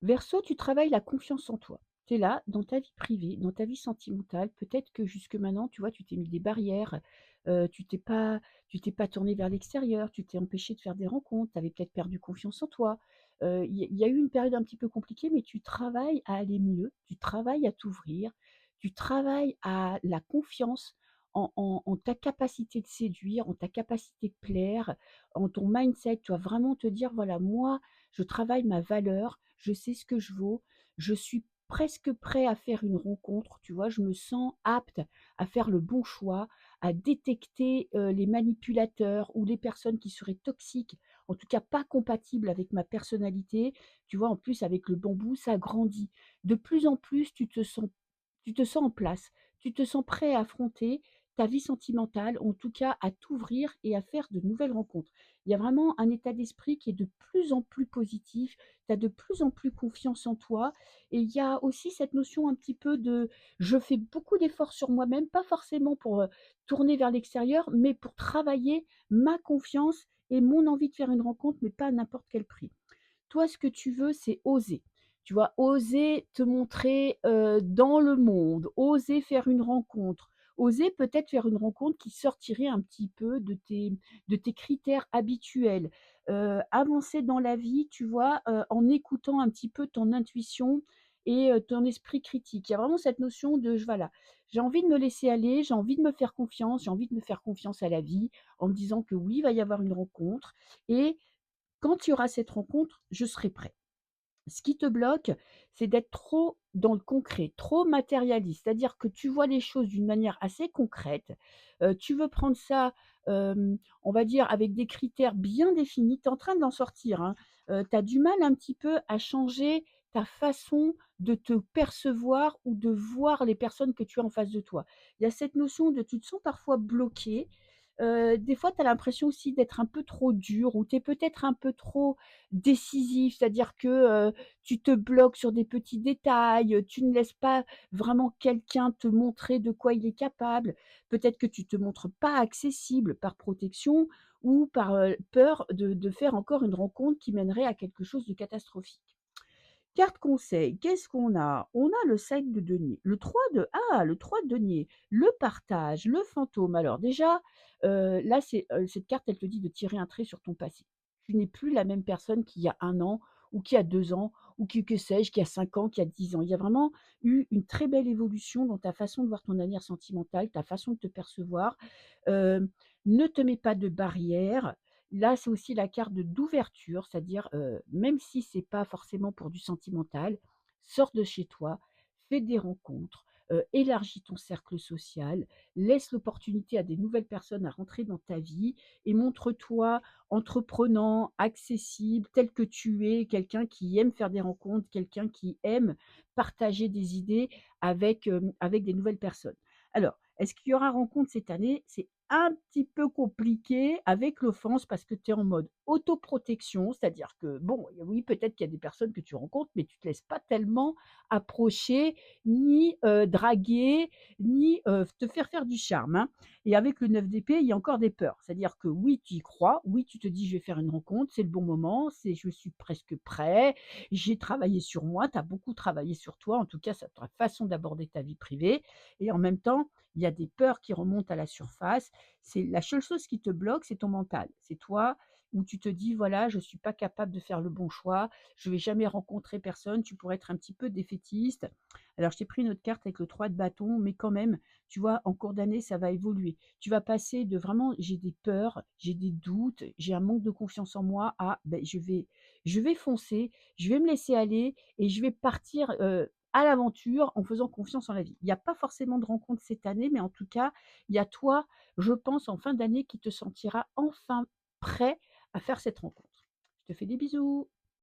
Verseau, tu travailles la confiance en toi. Tu es là, dans ta vie privée, dans ta vie sentimentale, peut-être que jusque maintenant, tu vois, tu t'es mis des barrières, tu t'es pas tourné vers l'extérieur, tu t'es empêché de faire des rencontres, tu avais peut-être perdu confiance en toi. Il y a eu une période un petit peu compliquée, mais tu travailles à aller mieux, tu travailles à t'ouvrir, tu travailles à la confiance en ta capacité de séduire, en ta capacité de plaire, en ton mindset. Tu vas vraiment te dire: «Voilà, moi, je travaille ma valeur, je sais ce que je vaux, je suis presque prêt à faire une rencontre, tu vois? Je me sens apte à faire le bon choix, à détecter, les manipulateurs ou les personnes qui seraient toxiques, en tout cas pas compatibles avec ma personnalité. Tu vois? En plus avec le bambou, ça grandit. De plus en plus, tu te sens en place, tu te sens prêt à affronter ta vie sentimentale, en tout cas à t'ouvrir et à faire de nouvelles rencontres. Il y a vraiment un état d'esprit qui est de plus en plus positif, tu as de plus en plus confiance en toi et il y a aussi cette notion un petit peu de: «Je fais beaucoup d'efforts sur moi-même», pas forcément pour, tourner vers l'extérieur, mais pour travailler ma confiance et mon envie de faire une rencontre, mais pas à n'importe quel prix. Toi, ce que tu veux, c'est oser. Tu vois? Oser te montrer, dans le monde, oser faire une rencontre, oser peut-être faire une rencontre qui sortirait un petit peu de tes critères habituels. Avancer dans la vie, tu vois, en écoutant un petit peu ton intuition et ton esprit critique. Il y a vraiment cette notion de j voilà, j'ai envie de me laisser aller, j'ai envie de me faire confiance, j'ai envie de me faire confiance à la vie, en me disant que oui, il va y avoir une rencontre et quand il y aura cette rencontre, je serai prêt. Ce qui te bloque, c'est d'être trop dans le concret, trop matérialiste. C'est-à-dire que tu vois les choses d'une manière assez concrète. Tu veux prendre ça, on va dire avec des critères bien définis. Tu es en train d'en sortir, hein. Tu as du mal un petit peu à changer ta façon de te percevoir ou de voir les personnes que tu as en face de toi. Il y a cette notion de tu te sens parfois bloqué. Des fois, tu as l'impression aussi d'être un peu trop dur ou tu es peut-être un peu trop décisif, c'est-à-dire que, tu te bloques sur des petits détails, tu ne laisses pas vraiment quelqu'un te montrer de quoi il est capable. Peut-être que tu te montres pas accessible par protection ou par, peur de faire encore une rencontre qui mènerait à quelque chose de catastrophique. Carte conseil, qu'est-ce qu'on a? On a le 5 de denier, le 3 de denier, le partage, le fantôme. Alors déjà, là, cette carte, elle te dit de tirer un trait sur ton passé. Tu n'es plus la même personne qu'il y a 1 an ou qu'il y a 2 ans ou qui que sais-je, qu'il y a 5 ans, qu'il y a 10 ans. Il y a vraiment eu une très belle évolution dans ta façon de voir ton avenir sentimental, ta façon de te percevoir. Hem, Ne te mets pas de barrières. Là, c'est aussi la carte d'ouverture, c'est-à-dire, même si c'est pas forcément pour du sentimental, sors de chez toi, fais des rencontres, élargis ton cercle social, laisse l'opportunité à des nouvelles personnes à rentrer dans ta vie et montre-toi entreprenant, accessible, tel que tu es, quelqu'un qui aime faire des rencontres, quelqu'un qui aime partager des idées avec des nouvelles personnes. Alors, est-ce qu'il y aura rencontre cette année? C'est un petit peu compliqué avec l'offense parce que tu es en mode autoprotection, c'est-à-dire que bon, oui, peut-être qu'il y a des personnes que tu rencontres, mais tu te laisses pas tellement approcher, ni, draguer, ni, te faire du charme, hein. Et avec le 9 d'épée, il y a encore des peurs. C'est-à-dire que oui, tu y crois, oui, tu te dis: «Je vais faire une rencontre, c'est le bon moment, c'est je suis presque prêt, j'ai travaillé sur moi». Tu as beaucoup travaillé sur toi, en tout cas, sur ta façon d'aborder ta vie privée et en même temps, il y a des peurs qui remontent à la surface. C'est la seule chose qui te bloque, c'est ton mental. C'est toi où tu te dis: «Voilà, je ne suis pas capable de faire le bon choix, je vais jamais rencontrer personne». Tu pourrais être un petit peu défaitiste. Alors je t'ai pris une autre carte avec le 3 de bâton, mais quand même, tu vois, en cours d'année, ça va évoluer. Tu vas passer de vraiment: «J'ai des peurs, j'ai des doutes, j'ai un manque de confiance en moi» à: «Beh, je vais foncer, je vais me laisser aller et je vais partir, à l'aventure en faisant confiance en la vie». Il y a pas forcément de rencontre cette année, mais en tout cas, il y a toi, je pense, en fin d'année, qui te sentiras enfin prêt à faire cette rencontre. Je te fais des bisous.